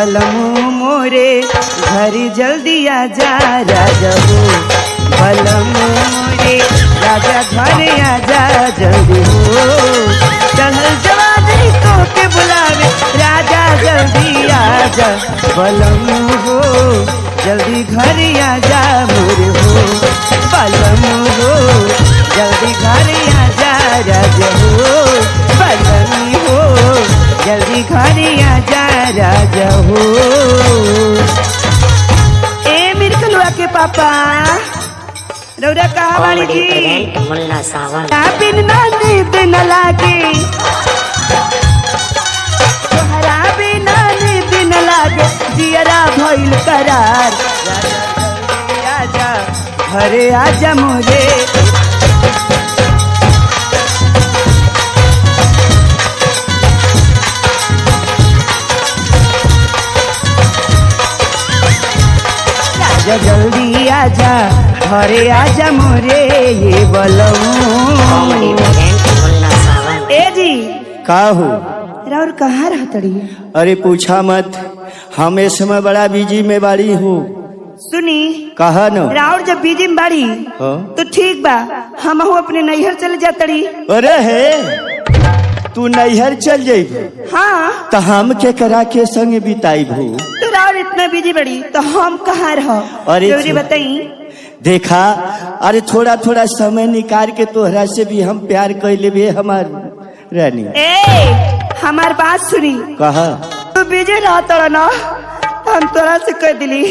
बलमू मोरे घर जल्दी आजा राजा हो। बलमू मोरे राजा घर आजा जल्दी हो। चल जवानी को के बुलावे राजा जल्दी आजा। बलमू हो जल्दी घर आजा मोरे हो। बलमू हो जल्दी घर आजा राजा हो। बलमू हो जल्दी घर आजा राजा हो। ए मिर्कलुआ के पापा रौरा कहा वाली जी मुन्ना सावन बिन ना नींद न लागे तोहरा बिना नींद न लागे जियरा भइल करार। राजा घरे आजा मोरे। जल्दी आजा घरे आजा मोरे ये बलमू। ए जी का हो राउर कहाँ रहतड़ी? अरे पूछा मत, हम इस समय बड़ा बिजी में बाड़ी हूँ। सुनी कहा न राउर जब बिजी में बाड़ी तो ठीक बा, हम अपने नैहर चले जातड़ी। अरे है तू नैहर चल जाइब हाँ तो हम के करा के संग बिताइब हो। तो राउर इतना बिजी बड़ी तो हम कहाँ रह? अरे जरूरी बताई। देखा, अरे थोड़ा थोड़ा समय निकाल के तोहरा से भी हम प्यार कर लेबे हमार रानी। ए हमार बात सुनी। कहा तू बिजी रहता ना, हम तोरा से कह दिली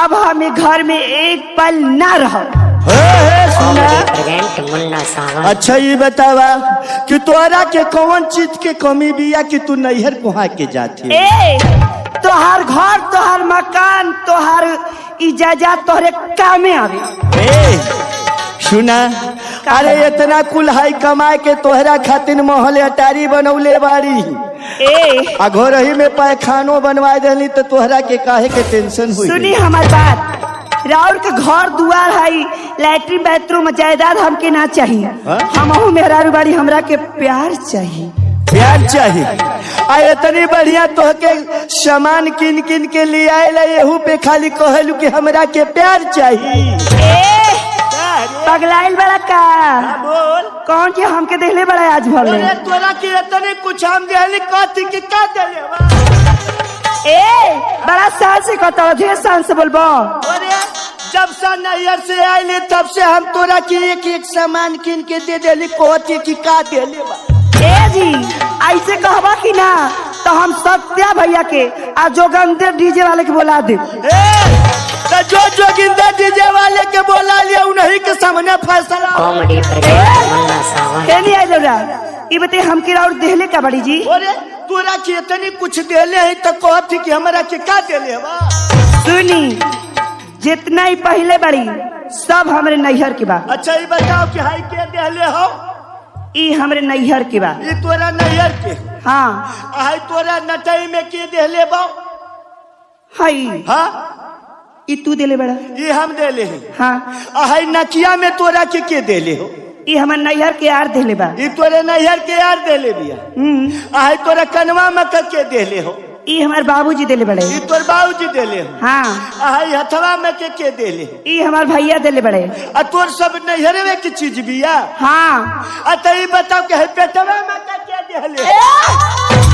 अब हमें घर में एक पल ना रह। सुना मुन्ना सावन। अच्छा ये बतावा कि तोहरा के कौन चीज के कमी बिया कि तू नैहर कुहा के जाती? ए तोहार घर तोहार मकान तोहार इजाजत तोहरे कामे आवे। ए सुना, अरे इतना कुल हाई कमाए के तोहरा खातिर महल अटारी बनौले बाड़ी ए आ घर ही में पैखानो बनवा देली तो तोहरा के काहे के टेंशन हुई? सुनी हमार बात, राउर के घर दुआर हाई लैट्रिन बाथरूम जायदाद हमके ना चाहिए। हमहू मेहरारू बाड़ी, हमरा के प्यार चाहिए। प्यार चाहिए? आ इतनी बढ़िया तोहके सामान किन किन के ले आए एहू पे खाली कहलू कि हमरा के प्यार चाहिए। ए पगलाइल बड़ा का बोल कौन के हमके देले बड़ा आज भर में? तोरा के इतने कुछ हम देली कथी के का देले बा? ए बड़ा साल से कहता ढेर साल से बोलबो। अरे जब से नैहर से आइले तब से हम तोरा के एक एक सामान किन के दे देली कहती कि का देले बा? ए जी ऐसे कहबा कि ना तो हम सत्या भैया के आ जोगंदर डीजे वाले के बोला दे। तो जो जोगिंदर डीजे वाले के बोला लिया उन्हीं के सामने फैसला। कॉमेडी मुन्ना सावन। कहनी आई लोरा ये बते हम की राउर देहले का बड़ी जी? अरे तोरा के इतनी कुछ देले है तो कहती कि हमरा के का देले बा? सुनी जितना ही पहले बड़ी सब हमरे नैहर के बा। अच्छा ये बताओ कि हाई के देले हो? ई हमरे नैहर के बा। ये तोरा नैहर के? हाँ हाई तोरा नटई में के देले बा? हाई हाँ ई तू देले बड़ा? ये हम देले हैं। हाँ हाई नकिया में तोरा के देले हो? ई हमर नैहर के यार देले बा। ये तोरे नैहर के यार देले बिया? हाई तोरा कनवा में के देले हो? ई हमार बाबूजी देले बड़े। ये तोर बाबूजी देले हो? हाँ हाई हथवा में के देले हो? ई हमार भैया देले बड़े। आ तोर सब नैहर में की चीज बिया? हाँ अच्छा ये बताओ कि पेटवा में के देले हो?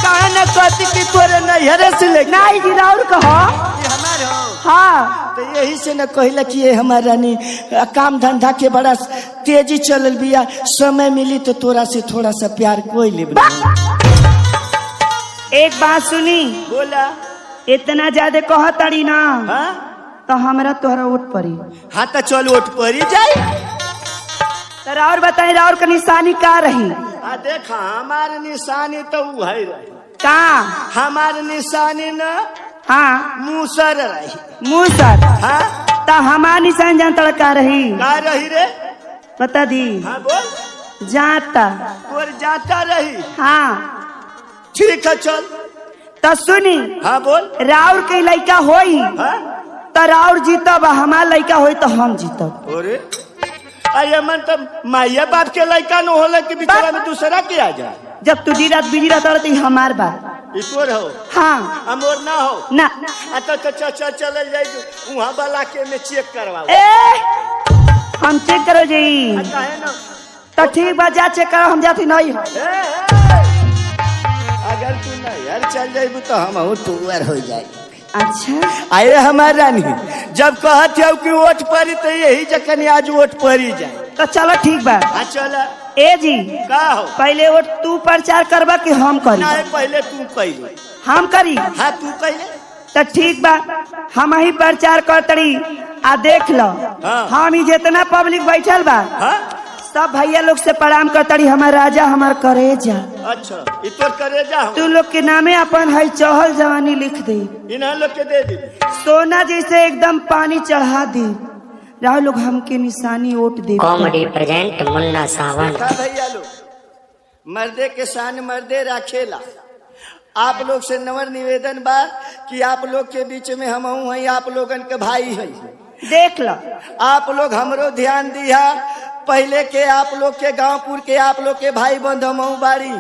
कहा न कहती कि तोरे नैहर से ले नहीं जी राउर कहो। ये हमारे हो? हाँ तो यही से न कहला कि ये हमारा रानी काम धंधा के बड़ा तेजी चलल बिया, समय मिली तो तोरा से थोड़ा सा प्यार कोई ले। एक बात सुनी, बोला इतना ज्यादा कह तड़ी ना हाँ? तो हमरा तोहरा उठ पड़ी। हाँ तो चल उठ पड़ी जाए। तो राउर बताई राउर का निशानी का रही? देखा हमारे निशानी तो वो है रही। का हमारे निशानी न हाँ मूसर रही। मूसर? हाँ तो हमार निशान जानता का रही? का रही रे? बता दी। हाँ बोल। जाता तोर जाता रही? हाँ ठीक है चल। तो सुनी हाँ बोल। राउर के लड़का होई हाँ? तो राउर जीतब, हमार लड़का होई तो हम जीतब। अरे अरे मन तो माइया बाप के लड़का न होला कि बिचारा में दूसरा के आ जाए। जब तू दिन रात बिजी रहता तो हमार बा। तोर हो हाँ हमोर ना हो ना चल जाए वहाँ वाला के में चेक करवाओ। हम चेक करो जी काहे ना तो ठीक बा, जा चेक करो, हम जाती नहीं हो। अगर तू नहीं यार चल जाए तो हम टूअर हो जाए। अच्छा अरे हमार रानी जब कहत हो कि वोट पड़ी तो यही जखन आज वोट पड़ी जाए तो चलो ठीक बा। चल ए जी का हो पहले वोट तू प्रचार करबा कि हम करी? नहीं पहले तू कैले। हम करी? हाँ तू कैले तो ठीक बा, हम ही प्रचार करतड़ी। आ देख लो हाँ। हम ही जितना पब्लिक बैठल बा हाँ सब भैया लोग से प्रणाम करतड़ी। हमार राजा हमार करेजा। अच्छा तो करे जा तू लोग के नामे अपन है चहल जवानी लिख दे, इन्हें लोग के दे दी सोना जैसे एकदम पानी चढ़ा दे। राह लोग हमके निशानी वोट दे। कॉमेडी प्रेजेंट मुन्ना सावन। भैया लोग मर्दे के शान मर्दे राखेला। आप लोग से नवर निवेदन बा कि आप लोग के बीच में हम हैं, आप लोगन के भाई हैं। देख लो आप लोग हमरो ध्यान दिया। पहले के आप लोग के गांवपुर के आप लोग के भाई बंध हम बाड़ी।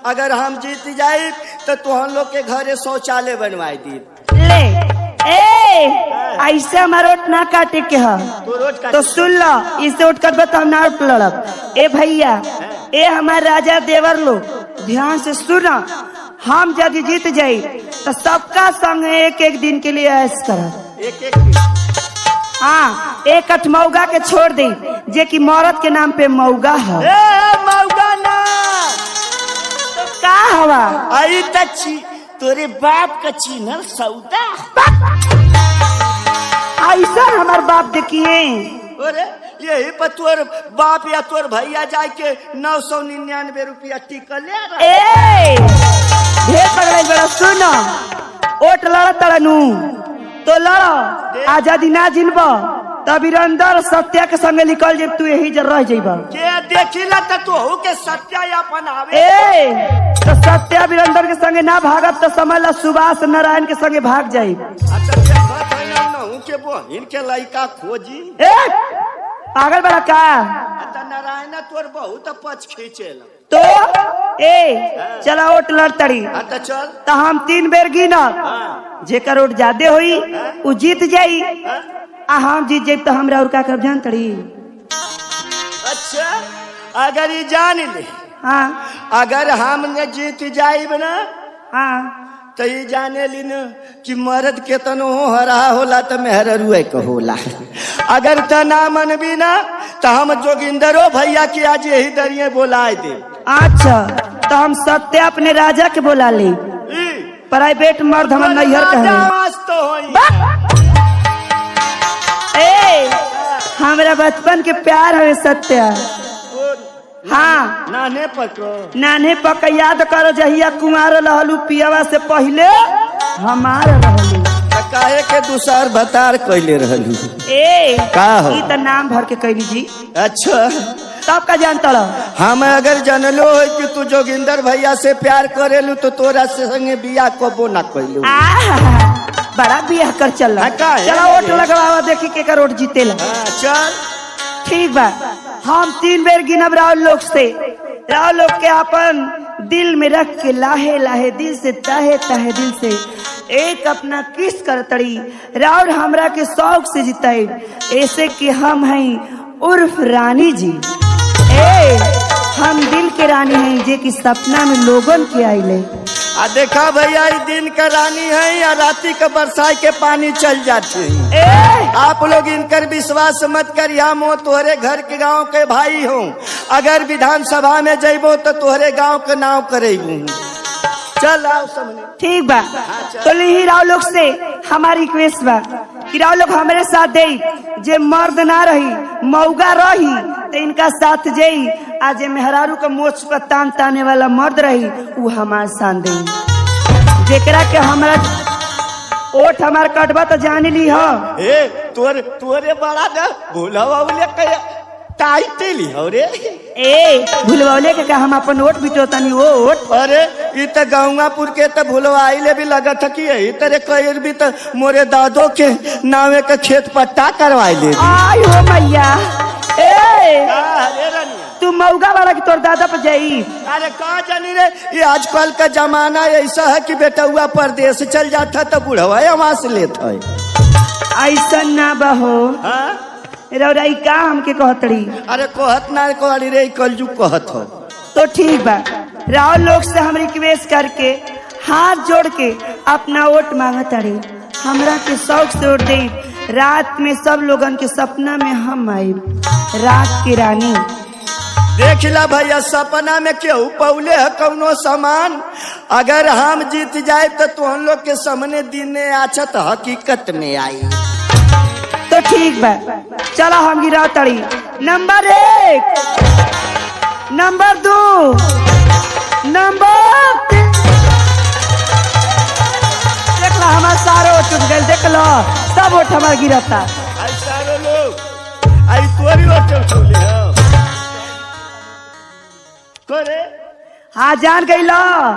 अगर हम जीत जाए तो हम लोग के घरे शौचालय बनवाई दी। ले ऐसे हमारा वोट ना काटे के है तो सुन लो, इसे वोट कर तो हम ना वोट लड़ब। ए भैया ए हमारे राजा देवर लोग ध्यान से सुना, हम यदि जीत जाये तो सबका संग एक एक दिन के लिए ऐश करब। एक दिन हाँ एक मौगा के छोड़ दे जे कि मौरत के नाम पे मौगा है। मौगा ना तो का हवा आई तची तोरे बाप का चिन्हल सौदा। ऐसा हमार बाप देखिए। अरे यही पर तोर बाप या तोर भैया जाए के 999 रुपया टिकल ले ढेर पगड़ाई बड़ा। सुनो वोट लड़ तड़नू तो लड़ो, आजादी ना जिनब तब वीरेंद्र सत्या के संगे निकल जेब, तू यही जर रह जेब। के देखिला त तू के सत्यापन आवे। तो सत्या वीरेंद्र के संगे ना भागब तो समझ ला सुभाष नारायण के संगे भाग जाये। अच्छा देखत है ना हूं के बहिन के लइका खोजी। पागल बड़ा का नारायण तोर बहुत पछ खींचेला तो चला वोट लड़तड़ी तो चल तो हम 3 बेर गिनब, जेकर वोट ज्यादा होई उ जीत जाई। आ हम जीत जाये तो हमरा और का कर जान तड़ी। अच्छा अगर ये जान ले हाँ अगर हमने जीत जाइब ना हाँ तो ये जाने ली न कि मर्द के तनो हरा होला तो मेहरुए के होला। अगर त ना मनबी ना तो हम जोगिंदरो भैया के आज यही दरिये बोलाए दे। अच्छा तो हम सत्य अपने राजा के बोला ले। प्राइवेट मर्द हम नैहर हमरा बचपन के प्यार है सत्य। हाँ नाने पक याद करो जहिया कुमार रहलू पियावा से पहले हमार रहलू। काहे के दूसर भतार कैले रहलू का हो? ई त नाम भर के कैली जी। अच्छा तब का जानता हम अगर जानलो है कि तू जोगिंदर भैया से प्यार करेलू तो तोरा से संगे बियाह कबो ना कैलू। बड़ा बियाह कर चल। चला वोट लगवावा देखी के का वोट जीतेला। चल ठीक बा, हम 3 बेर गिनब राव लोग से। राव लोग के अपन दिल में रख के लाहे लाहे दिल से ताहे ताहे दिल से एक अपना किस कर तड़ी। राव हमरा के शौक से जिताई ऐसे कि हम हैं उर्फ रानी जी। हम दिल के रानी हैं जे कि सपना में लोगन के आइले। आ देखा भैया दिन का रानी है या राती का बरसात के पानी चल जाते हैं। आप लोग इनकर विश्वास मत कर। हम तोहरे घर के गांव के भाई हो। अगर विधानसभा में जइबो तो तोहरे गांव के नाव करेबू। चल आओ सामने। ठीक बा तो ही राव लोग से हमारी रिक्वेस्ट बा कि राव लोग हमारे साथ दे। जे मर्द ना रही मौगा रही तो इनका साथ जई। आज मेहरारू का मोच पर तान ताने वाला मर्द रही वो हमारे साथ दे। जेकरा के हमारा ओठ हमार कटबा तो जान ली हो। तोरे बड़ा ना भूलवा टाइटली हो रे। भूलवले के का हम अपन वोट बिटोतानी वोट। अरे ई त गंगापुर के त भूलवाइले भी लगत कि यही तरह कई भी त मोरे दादो के नावे का खेत पट्टा करवाइले। आई हो भैया तू मऊगा वाला की तोर दादा पर जाई। अरे का जानी रे, ये आजकल का जमाना ऐसा है कि बेटा हुआ परदेश चल जाता तो बुढ़वा वहां से लेता है। ऐसा ना बहो हाँ? रौराई का हमके कहतड़ी। अरे कहत ना कहली रे, कलजू कहत हो। तो ठीक बा, राव लोग से हम रिक्वेस्ट करके हाथ जोड़ के अपना वोट मांगत अड़े। हमरा के शौक से वोट दे। रात में सब लोगन के सपना में हम आई रात की रानी। देख ला भैया, सपना में केहू पौले है कौनो सामान। अगर हम जीत जाए तो तुम लोग के सामने दिन आछत हकीकत में आई। तो ठीक बा, चलो हम गिरा तड़ी। Number 1, number 2, number 3। देख लो हमारा सारो वोट चुप गए। देख लो सब वोट हमारा गिरता। आई सारे लोग आई तोरी वोट उठौले हो करे। हाँ जान गई लो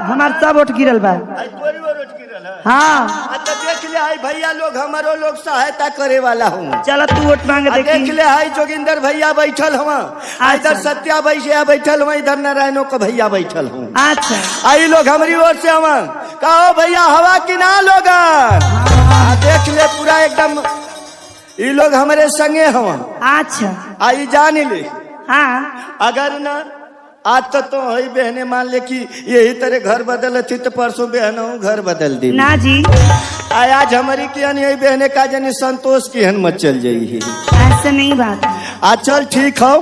हमार सब वोट गिरल बा। आई तोरी वोट गिरल है। हाँ अच्छा देख ले, आई भैया लोग हमारो लोग सहायता करे वाला हूँ। चलो तू वोट मांगे देख देखी। ले, आई जोगिंदर भैया बैठल हुआ, इधर सत्या भैया बैठल हुआ, इधर नारायणों का भैया बैठल हूँ। अच्छा आई लोग हमारी ओर से हवा कहो भैया हवा की ना लोगन। देख ले पूरा एकदम ये लोग हमारे संगे हवा। अच्छा आई जान ले, हाँ अगर ना आज तो ही बहने मान ले कि यही तरह घर बदल थी तो परसों बहन हूँ घर बदल दी ना जी। आज हमारी की यही बहने का जनी संतोष की हन मत चल जाई। ऐसा नहीं बात है। आज चल ठीक हो,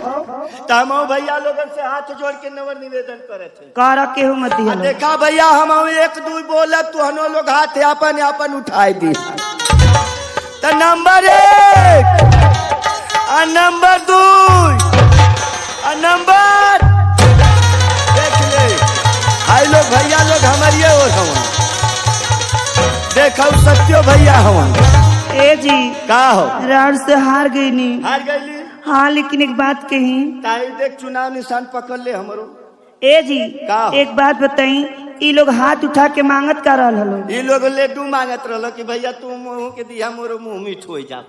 तम भैया लोगन से हाथ जोड़ के नवर निवेदन करे थे। कर केहू मत दिया। देखा भैया हम 1 2 बोला तू हनो लोग हाथ अपन अपन उठाई दी। तो नंबर 1 और नंबर 2 और नंबर देख ले, आई लोग भैया लोग हमारी और हवा। देखो सत्यो भैया हवा। ए जी का हो राड से हार गई नी। हार गईली। हाँ लेकिन एक बात कही। ताई देख चुनाव निशान पकड़ ले हमरो। ए जी का हो? एक बात बताई, ई लोग हाथ उठा के मांगत कर रहल हलो। ये लोग लड्डू मांगत रहलो कि भैया तू मुंह के दिया मोरो मुंह मीठ हो जा।